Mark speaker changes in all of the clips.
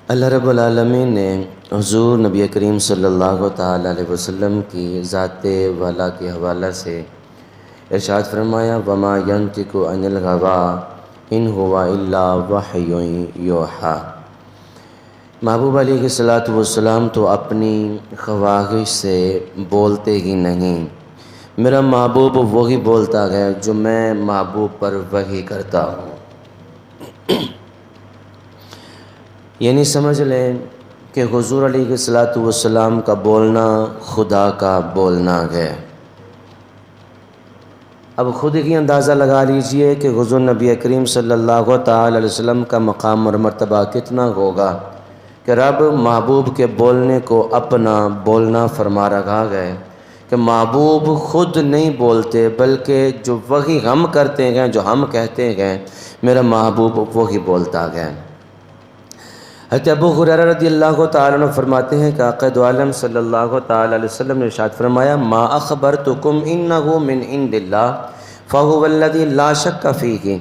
Speaker 1: اللہ رب العالمین نے حضور نبی کریم صلی اللہ تعالی علیہ وسلم کی ذات والا کے حوالہ سے ارشاد فرمایا وما ینطق عن الهوى ان هو الا وحی یوحی۔ محبوب علیہ الصلوۃ والسلام تو اپنی خواہش سے بولتے ہی نہیں، میرا محبوب وہی بولتا ہے جو میں محبوب پر وحی کرتا ہوں۔ یعنی سمجھ لیں کہ حضور علیہ الصلوۃ والسلام کا بولنا خدا کا بولنا ہے۔ اب خود ہی اندازہ لگا لیجئے کہ حضور نبی کریم صلی اللہ تعالی علیہ وسلم کا مقام اور مرتبہ کتنا ہوگا کہ رب محبوب کے بولنے کو اپنا بولنا فرما رہا ہے کہ محبوب خود نہیں بولتے بلکہ جو وہی ہم کرتے ہیں، جو ہم کہتے ہیں، میرا محبوب وہی بولتا ہے۔ حضرت ابو ہریرہ رضی اللہ تعالیٰ عنہ فرماتے ہیں کہ آقا دو عالم صلی اللہ تعالیٰ علیہ وسلم نے ارشاد فرمایا ما اخبرتکم انہ من عند اللہ فہو الذی لا شک فیہ۔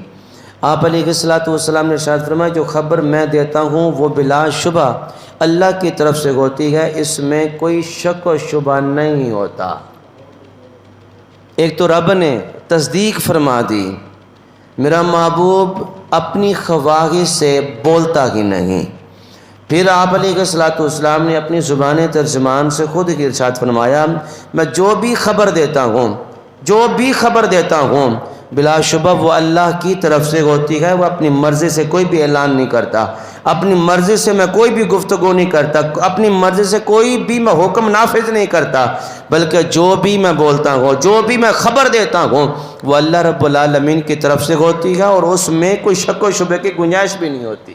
Speaker 1: آپ علیہ الصلوۃ والسلام نے ارشاد فرمایا جو خبر میں دیتا ہوں وہ بلا شبہ اللہ کی طرف سے ہوتی ہے، اس میں کوئی شک و شبہ نہیں ہوتا۔ ایک تو رب نے تصدیق فرما دی، میرا محبوب اپنی خواہش سے بولتا ہی نہیں۔ پھر آپ علیہ الصلوۃ والسلام نے اپنی زبان ترجمان سے خود ہی ارشاد فرمایا میں جو بھی خبر دیتا ہوں بلا شبہ وہ اللہ کی طرف سے ہوتی ہے، وہ اپنی مرضی سے کوئی بھی اعلان نہیں کرتا، اپنی مرضی سے میں کوئی بھی گفتگو نہیں کرتا، اپنی مرضی سے کوئی بھی میں حکم نافذ نہیں کرتا، بلکہ جو بھی میں بولتا ہوں، جو بھی میں خبر دیتا ہوں وہ اللہ رب العالمین کی طرف سے ہوتی ہے اور اس میں کوئی شک و شبہ کی گنجائش بھی نہیں ہوتی۔